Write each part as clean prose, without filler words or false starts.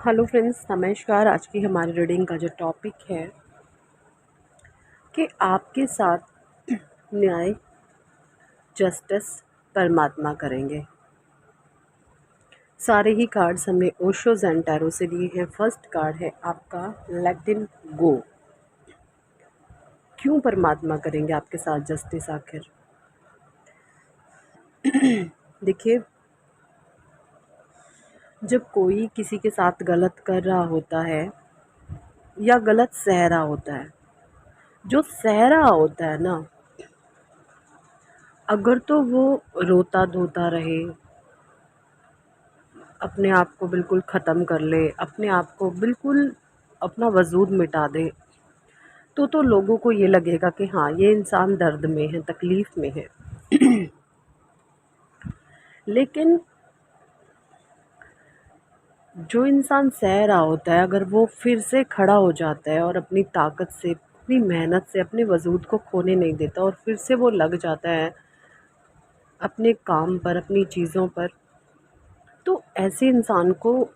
Hello friends, नमस्कार। आज की हमारी रीडिंग का जो टॉपिक है कि आपके साथ न्याय, जस्टिस परमात्मा करेंगे। सारे ही कार्ड्स हमने ओशो ज़ेन टैरो से लिए हैं। फर्स्ट कार्ड है आपका लेट गो। क्यों परमात्मा करेंगे आपके साथ जस्टिस आखिर? देखिए, जब कोई किसी के साथ गलत कर रहा होता है या गलत सह रहा होता है, जो सह रहा होता है ना, अगर तो वो रोता धोता रहे, अपने आप को बिल्कुल ख़त्म कर ले, अपने आप को बिल्कुल अपना वजूद मिटा दे, तो लोगों को ये लगेगा कि हाँ, ये इंसान दर्द में है, तकलीफ़ में है। लेकिन जो इंसान सह रहा होता है, अगर वो फिर से खड़ा हो जाता है और अपनी ताकत से, अपनी मेहनत से अपने वजूद को खोने नहीं देता और फिर से वो लग जाता है अपने काम पर, अपनी चीज़ों पर, तो ऐसे इंसान को,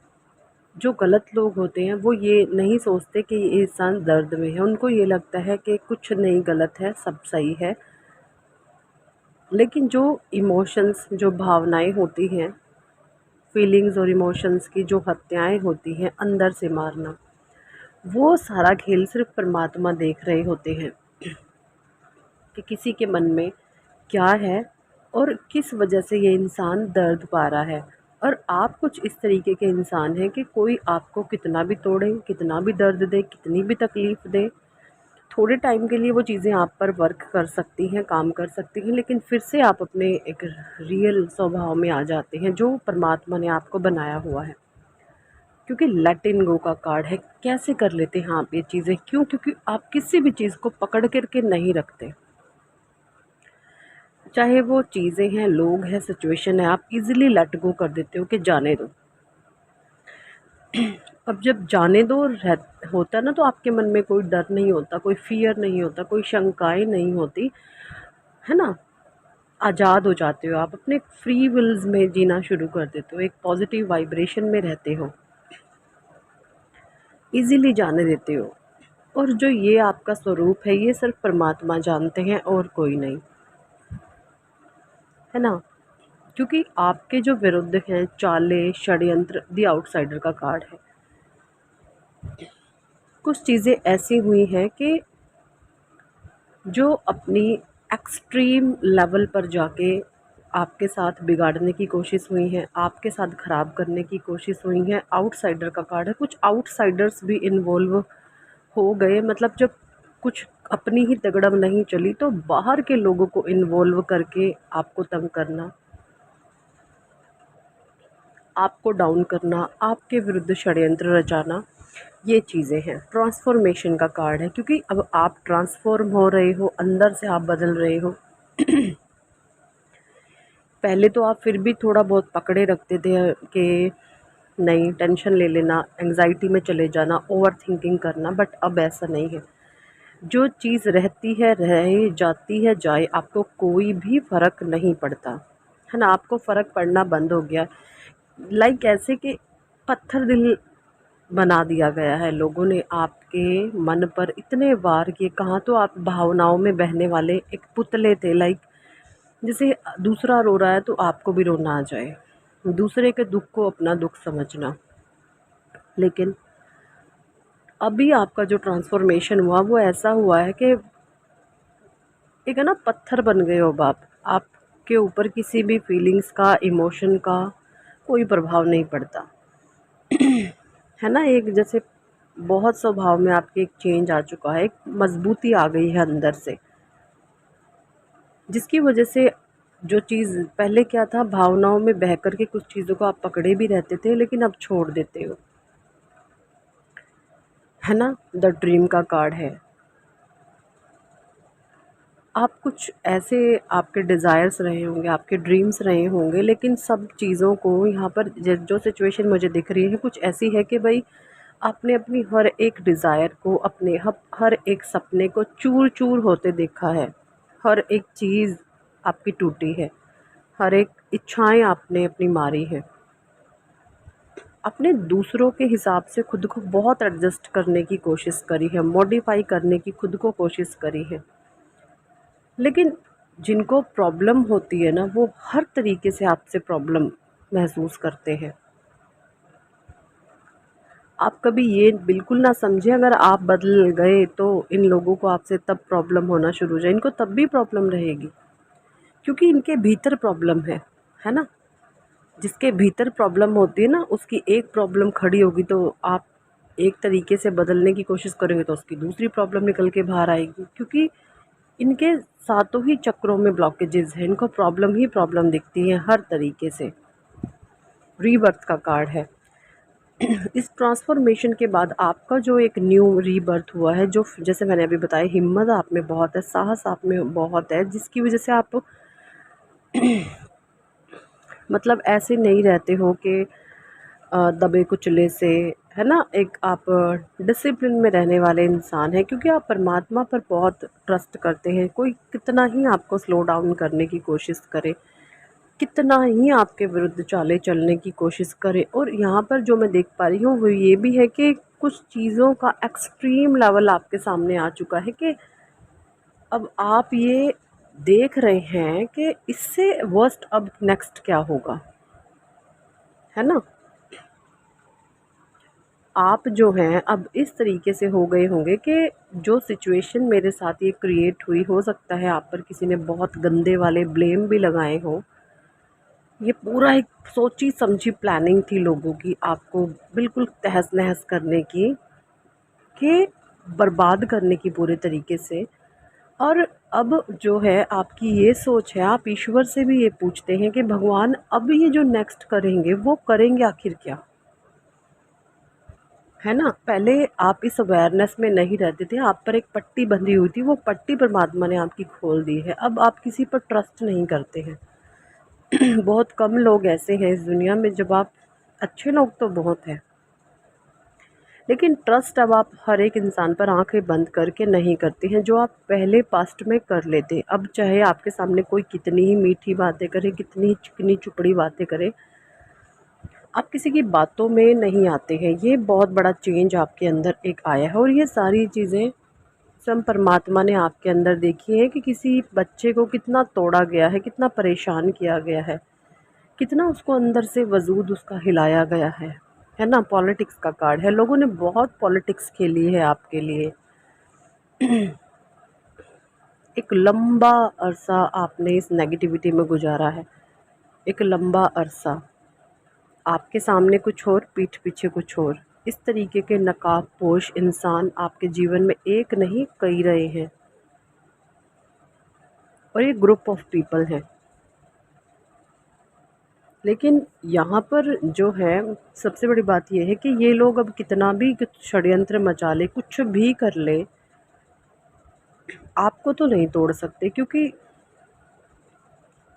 जो गलत लोग होते हैं, वो ये नहीं सोचते कि ये इंसान दर्द में है। उनको ये लगता है कि कुछ नहीं गलत है, सब सही है। लेकिन जो इमोशंस, जो भावनाएं होती हैं, फीलिंग्स और इमोशंस की जो हत्याएं होती हैं, अंदर से मारना, वो सारा खेल सिर्फ परमात्मा देख रहे होते हैं कि किसी के मन में क्या है और किस वजह से ये इंसान दर्द पा रहा है। और आप कुछ इस तरीके के इंसान हैं कि कोई आपको कितना भी तोड़े, कितना भी दर्द दे, कितनी भी तकलीफ़ दे, थोड़े टाइम के लिए वो चीज़ें आप पर वर्क कर सकती हैं, काम कर सकती हैं, लेकिन फिर से आप अपने एक रियल स्वभाव में आ जाते हैं, जो परमात्मा ने आपको बनाया हुआ है। क्योंकि लेट इन गो का कार्ड है। कैसे कर लेते हैं आप ये चीज़ें? क्यों? क्योंकि आप किसी भी चीज़ को पकड़ कर के नहीं रखते। चाहे वो चीज़ें हैं, लोग हैं, सिचुएशन है, आप इजीली लेट गो कर देते हो कि जाने दो। अब जब जाने दो होता है ना, तो आपके मन में कोई डर नहीं होता, कोई फियर नहीं होता, कोई शंकाएं नहीं होती, है ना। आज़ाद हो जाते हो, आप अपने फ्री विल्स में जीना शुरू कर देते हो, एक पॉजिटिव वाइब्रेशन में रहते हो, इजीली जाने देते हो। और जो ये आपका स्वरूप है, ये सिर्फ परमात्मा जानते हैं और कोई नहीं, है ना। क्योंकि आपके जो विरुद्ध हैं चालें, षड्यंत्र, द आउटसाइडर का कार्ड है। कुछ चीज़ें ऐसी हुई हैं कि जो अपनी एक्सट्रीम लेवल पर जाके आपके साथ बिगाड़ने की कोशिश हुई है, आपके साथ ख़राब करने की कोशिश हुई है। आउटसाइडर का कार्ड है। कुछ आउटसाइडर्स भी इन्वॉल्व हो गए, मतलब जब कुछ अपनी ही तगड़म नहीं चली तो बाहर के लोगों को इन्वॉल्व करके आपको तंग करना, आपको डाउन करना, आपके विरुद्ध षड्यंत्र रचाना, ये चीज़ें हैं। ट्रांसफॉर्मेशन का कार्ड है, क्योंकि अब आप ट्रांसफॉर्म हो रहे हो, अंदर से आप बदल रहे हो। पहले तो आप फिर भी थोड़ा बहुत पकड़े रखते थे कि नहीं, टेंशन ले लेना, एंग्जाइटी में चले जाना, ओवर थिंकिंग करना, बट अब ऐसा नहीं है। जो चीज़ रहती है रह जाती है जाए, आपको कोई भी फ़र्क नहीं पड़ता, है ना। आपको फ़र्क पड़ना बंद हो गया। लाइक ऐसे कि पत्थर दिल बना दिया गया है लोगों ने आपके मन पर इतने वार किए। कहाँ तो आप भावनाओं में बहने वाले एक पुतले थे। लाइक जैसे दूसरा रो रहा है तो आपको भी रोना आ जाए, दूसरे के दुख को अपना दुख समझना। लेकिन अभी आपका जो ट्रांसफॉर्मेशन हुआ वो ऐसा हुआ है कि एक है ना, पत्थर बन गए हो अब आप। आपके ऊपर किसी भी फीलिंग्स का, इमोशन का कोई प्रभाव नहीं पड़ता, है ना। एक जैसे बहुत स्वभाव में आपके एक चेंज आ चुका है, एक मजबूती आ गई है अंदर से, जिसकी वजह से जो चीज़ पहले क्या था, भावनाओं में बह कर के कुछ चीज़ों को आप पकड़े भी रहते थे, लेकिन अब छोड़ देते हो, है ना। द ड्रीम का कार्ड है। आप कुछ ऐसे, आपके डिज़ायर्स रहे होंगे, आपके ड्रीम्स रहे होंगे, लेकिन सब चीज़ों को यहाँ पर जो सिचुएशन मुझे दिख रही है कुछ ऐसी है कि भाई आपने अपनी हर एक डिज़ायर को, अपने हर एक सपने को चूर चूर होते देखा है। हर एक चीज़ आपकी टूटी है, हर एक इच्छाएं आपने अपनी मारी है। आपने दूसरों के हिसाब से खुद को बहुत एडजस्ट करने की कोशिश करी है, मॉडिफाई करने की खुद को कोशिश करी है, लेकिन जिनको प्रॉब्लम होती है ना, वो हर तरीके से आपसे प्रॉब्लम महसूस करते हैं। आप कभी ये बिल्कुल ना समझें अगर आप बदल गए तो इन लोगों को आपसे तब प्रॉब्लम होना शुरू हो जाए, इनको तब भी प्रॉब्लम रहेगी, क्योंकि इनके भीतर प्रॉब्लम है ना? जिसके भीतर प्रॉब्लम होती है ना, उसकी एक प्रॉब्लम खड़ी होगी तो आप एक तरीके से बदलने की कोशिश करेंगे तो उसकी दूसरी प्रॉब्लम निकल के बाहर आएगी, क्योंकि इनके सातों ही चक्रों में ब्लॉकेजेस हैं, इनको प्रॉब्लम ही प्रॉब्लम दिखती है हर तरीके से। रीबर्थ का कार्ड है। इस ट्रांसफॉर्मेशन के बाद आपका जो एक न्यू रीबर्थ हुआ है, जो जैसे मैंने अभी बताया, हिम्मत आप में बहुत है, साहस आप में बहुत है, जिसकी वजह से आप मतलब ऐसे नहीं रहते हो कि दबे कुचले से, है ना? एक आप डिसिप्लिन में रहने वाले इंसान हैं, क्योंकि आप परमात्मा पर बहुत ट्रस्ट करते हैं। कोई कितना ही आपको स्लो डाउन करने की कोशिश करे, कितना ही आपके विरुद्ध चालें चलने की कोशिश करे, और यहाँ पर जो मैं देख पा रही हूँ वो ये भी है कि कुछ चीज़ों का एक्सट्रीम लेवल आपके सामने आ चुका है कि अब आप ये देख रहे हैं कि इससे वर्स्ट अब नेक्स्ट क्या होगा, है ना? आप जो हैं अब इस तरीके से हो गए होंगे कि जो सिचुएशन मेरे साथ ये क्रिएट हुई, हो सकता है आप पर किसी ने बहुत गंदे वाले ब्लेम भी लगाए हों। ये पूरा एक सोची समझी प्लानिंग थी लोगों की, आपको बिल्कुल तहस नहस करने की, कि बर्बाद करने की पूरे तरीके से। और अब जो है आपकी ये सोच है, आप ईश्वर से भी ये पूछते हैं कि भगवान अब ये जो नेक्स्ट करेंगे वो करेंगे आखिर क्या, है ना? पहले आप इस अवेयरनेस में नहीं रहते थे, आप पर एक पट्टी बंधी हुई थी, वो पट्टी परमात्मा ने आपकी खोल दी है। अब आप किसी पर ट्रस्ट नहीं करते हैं। बहुत कम लोग ऐसे हैं इस दुनिया में, जब आप अच्छे लोग तो बहुत हैं, लेकिन ट्रस्ट अब आप हर एक इंसान पर आंखें बंद करके नहीं करते हैं, जो आप पहले पास्ट में कर लेते। अब चाहे आपके सामने कोई कितनी ही मीठी बातें करे, कितनी ही चिकनी चुपड़ी बातें करे, आप किसी की बातों में नहीं आते हैं। ये बहुत बड़ा चेंज आपके अंदर एक आया है, और ये सारी चीज़ें स्वयं परमात्मा ने आपके अंदर देखी है कि किसी बच्चे को कितना तोड़ा गया है, कितना परेशान किया गया है, कितना उसको अंदर से वजूद उसका हिलाया गया है ना? पॉलिटिक्स का कार्ड है, लोगों ने बहुत पॉलिटिक्स खेली है आपके लिए। एक लंबा अरसा आपने इस नेगेटिविटी में गुजारा है, एक लंबा अरसा, आपके सामने कुछ और, पीठ पीछे कुछ और। इस तरीके के नकाबपोश इंसान आपके जीवन में एक नहीं कई रहे हैं, और ये ग्रुप ऑफ पीपल हैं। लेकिन यहाँ पर जो है सबसे बड़ी बात ये है कि ये लोग अब कितना भी कुछ षड्यंत्र मचा ले, कुछ भी कर ले, आपको तो नहीं तोड़ सकते, क्योंकि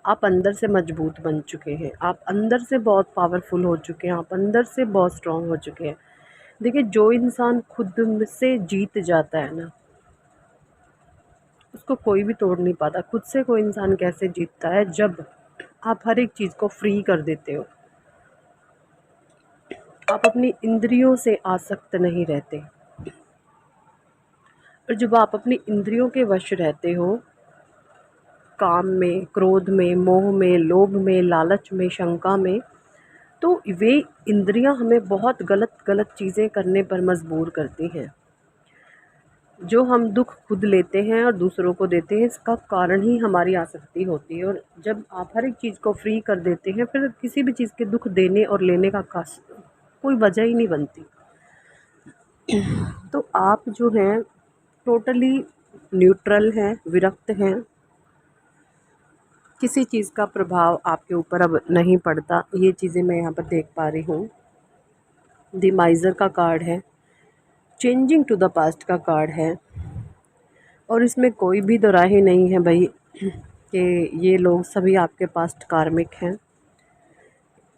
आप अंदर से मजबूत बन चुके हैं, आप अंदर से बहुत पावरफुल हो चुके हैं, आप अंदर से बहुत स्ट्रांग हो चुके हैं। देखिए, जो इंसान खुद से जीत जाता है ना, उसको कोई भी तोड़ नहीं पाता। खुद से कोई इंसान कैसे जीतता है? जब आप हर एक चीज़ को फ्री कर देते हो, आप अपनी इंद्रियों से आसक्त नहीं रहते, और जब आप अपनी इंद्रियों के वश रहते हो, काम में, क्रोध में, मोह में, लोभ में, लालच में, शंका में, तो वे इंद्रियां हमें बहुत गलत गलत चीज़ें करने पर मजबूर करती हैं। जो हम दुख खुद लेते हैं और दूसरों को देते हैं, इसका कारण ही हमारी आसक्ति होती है। और जब आप हर एक चीज़ को फ्री कर देते हैं, फिर किसी भी चीज़ के दुख देने और लेने का कोई वजह ही नहीं बनती। तो आप जो हैं टोटली न्यूट्रल हैं, विरक्त हैं, किसी चीज़ का प्रभाव आपके ऊपर अब नहीं पड़ता। ये चीज़ें मैं यहाँ पर देख पा रही हूँ। द माइज़र का कार्ड है, चेंजिंग टू द पास्ट का कार्ड है, और इसमें कोई भी दो राहें नहीं है भाई कि ये लोग सभी आपके पास्ट कार्मिक हैं।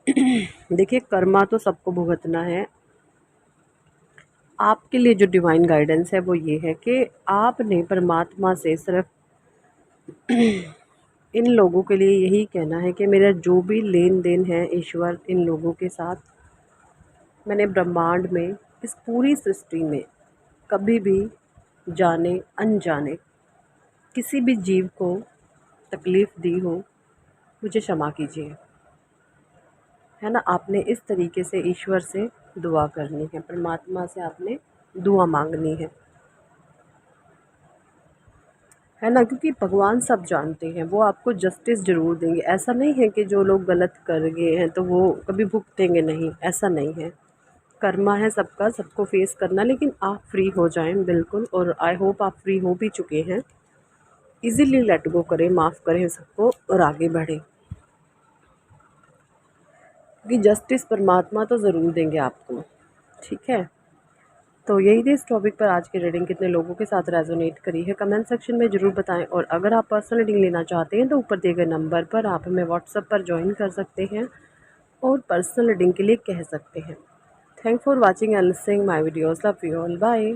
देखिए, कर्मा तो सबको भुगतना है। आपके लिए जो डिवाइन गाइडेंस है वो ये है कि आपने परमात्मा से सिर्फ इन लोगों के लिए यही कहना है कि मेरा जो भी लेन देन है ईश्वर इन लोगों के साथ, मैंने ब्रह्मांड में, इस पूरी सृष्टि में कभी भी जाने अनजाने किसी भी जीव को तकलीफ़ दी हो, मुझे क्षमा कीजिए। है ना? आपने इस तरीके से ईश्वर से दुआ करनी है, परमात्मा से आपने दुआ मांगनी है ना? क्योंकि भगवान सब जानते हैं, वो आपको जस्टिस ज़रूर देंगे। ऐसा नहीं है कि जो लोग गलत कर गए हैं तो वो कभी भुगतेंगे नहीं, ऐसा नहीं है। कर्मा है सबका, सबको फेस करना, लेकिन आप फ्री हो जाएं बिल्कुल, और आई होप आप फ्री हो भी चुके हैं। इजीली लेट गो करें, माफ़ करें सबको और आगे बढ़ें, क्योंकि जस्टिस परमात्मा तो ज़रूर देंगे आपको। ठीक है, तो यही थी इस टॉपिक पर आज की रीडिंग। कितने लोगों के साथ रेजोनेट करी है कमेंट सेक्शन में ज़रूर बताएं। और अगर आप पर्सनल रीडिंग लेना चाहते हैं तो ऊपर दिए गए नंबर पर आप हमें व्हाट्सएप पर ज्वाइन कर सकते हैं और पर्सनल रीडिंग के लिए कह सकते हैं। Thank for watching and listening my videos. Love you all, bye.